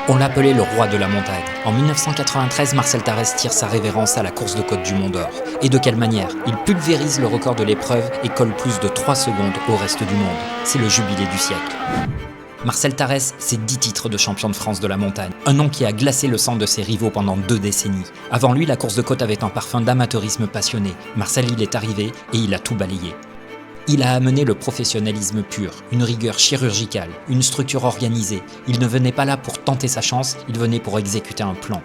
On l'appelait le roi de la montagne. En 1993, Marcel Tarès tire sa révérence à la course de côte du Mont d'Or. Et de quelle manière? Il pulvérise le record de l'épreuve et colle plus de 3 secondes au reste du monde. C'est le jubilé du siècle. Marcel Tarès, c'est 10 titres de champion de France de la montagne. Un nom qui a glacé le sang de ses rivaux pendant 2 décennies. Avant lui, la course de côte avait un parfum d'amateurisme passionné. Marcel, il est arrivé et il a tout balayé. Il a amené le professionnalisme pur, une rigueur chirurgicale, une structure organisée. Il ne venait pas là pour tenter sa chance, il venait pour exécuter un plan.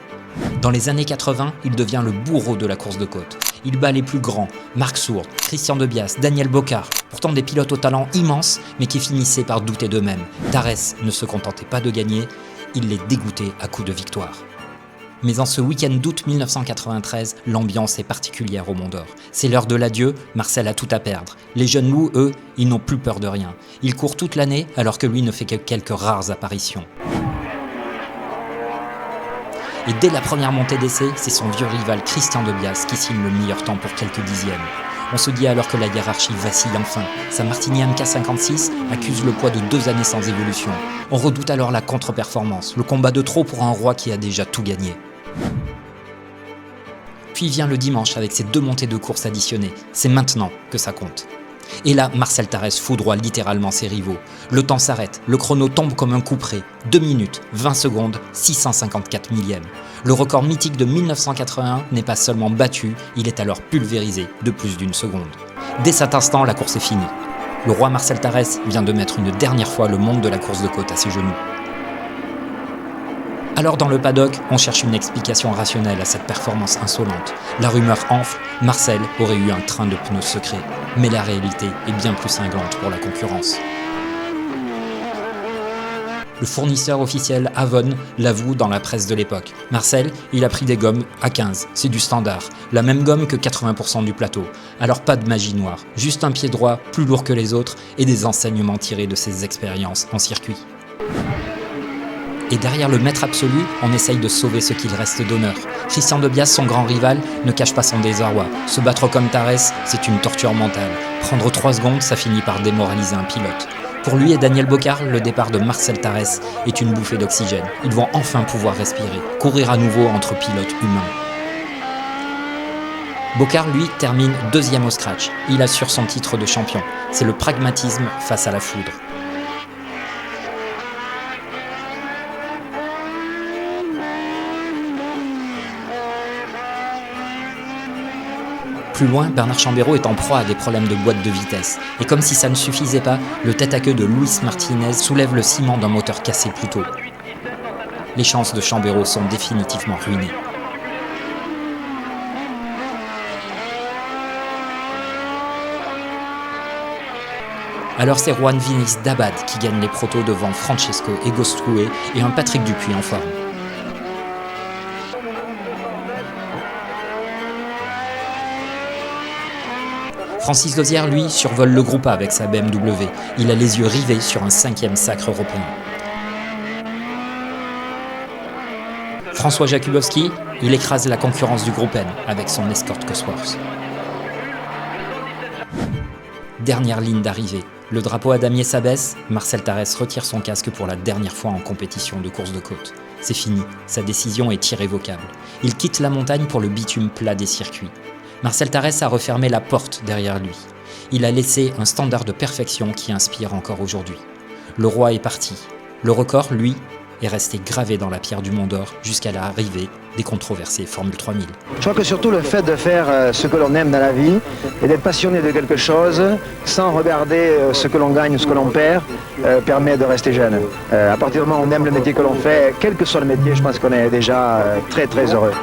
Dans les années 80, il devient le bourreau de la course de côte. Il bat les plus grands, Marc Sourde, Christian Debias, Daniel Bocard, pourtant des pilotes au talent immense, mais qui finissaient par douter d'eux-mêmes. Tarès ne se contentait pas de gagner, il les dégoûtait à coups de victoire. Mais en ce week-end d'août 1993, l'ambiance est particulière au Mont d'Or. C'est l'heure de l'adieu, Marcel a tout à perdre. Les jeunes loups, eux, ils n'ont plus peur de rien. Ils courent toute l'année alors que lui ne fait que quelques rares apparitions. Et dès la première montée d'essai, c'est son vieux rival Christian Debias qui signe le meilleur temps pour quelques dixièmes. On se dit alors que la hiérarchie vacille enfin. Sa Martini MK56 accuse le poids de 2 années sans évolution. On redoute alors la contre-performance, le combat de trop pour un roi qui a déjà tout gagné. Puis vient le dimanche avec ses 2 montées de course additionnées. C'est maintenant que ça compte. Et là, Marcel Tarès foudroie littéralement ses rivaux. Le temps s'arrête, le chrono tombe comme un coup près. 2 minutes, 20 secondes, 654 millièmes. Le record mythique de 1981 n'est pas seulement battu, il est alors pulvérisé de plus d'1 seconde. Dès cet instant, la course est finie. Le roi Marcel Tarès vient de mettre une dernière fois le monde de la course de côte à ses genoux. Alors dans le paddock, on cherche une explication rationnelle à cette performance insolente. La rumeur enfle, Marcel aurait eu un train de pneus secret. Mais la réalité est bien plus cinglante pour la concurrence. Le fournisseur officiel Avon l'avoue dans la presse de l'époque. Marcel, il a pris des gommes à 15, c'est du standard. La même gomme que 80% du plateau. Alors pas de magie noire, juste un pied droit plus lourd que les autres et des enseignements tirés de ses expériences en circuit. Et derrière le maître absolu, on essaye de sauver ce qu'il reste d'honneur. Christian Debias, son grand rival, ne cache pas son désarroi. Se battre comme Tarès, c'est une torture mentale. Prendre 3 secondes, ça finit par démoraliser un pilote. Pour lui et Daniel Bocard, le départ de Marcel Tarès est une bouffée d'oxygène. Ils vont enfin pouvoir respirer, courir à nouveau entre pilotes humains. Bocard, lui, termine 2e au scratch. Il assure son titre de champion. C'est le pragmatisme face à la foudre. Plus loin, Bernard Chambéraud est en proie à des problèmes de boîte de vitesse. Et comme si ça ne suffisait pas, le tête-à-queue de Luis Martinez soulève le ciment d'un moteur cassé plus tôt. Les chances de Chambéraud sont définitivement ruinées. Alors c'est Juan Vinis d'Abad qui gagne les protos devant Francesco Egostrué et un Patrick Dupuis en forme. Francis Lozière, lui, survole le groupe A avec sa BMW. Il a les yeux rivés sur un 5e sacre européen. François Jakubowski, il écrase la concurrence du groupe N avec son Escort Cosworth. Dernière ligne d'arrivée. Le drapeau à damier s'abaisse, Marcel Tarès retire son casque pour la dernière fois en compétition de course de côte. C'est fini, sa décision est irrévocable. Il quitte la montagne pour le bitume plat des circuits. Marcel Tarès a refermé la porte derrière lui. Il a laissé un standard de perfection qui inspire encore aujourd'hui. Le roi est parti. Le record, lui, est resté gravé dans la pierre du Mont d'Or jusqu'à l'arrivée des controversées Formule 3000. Je crois que surtout le fait de faire ce que l'on aime dans la vie et d'être passionné de quelque chose sans regarder ce que l'on gagne ou ce que l'on perd permet de rester jeune. À partir du moment où on aime le métier que l'on fait, quel que soit le métier, je pense qu'on est déjà très très heureux.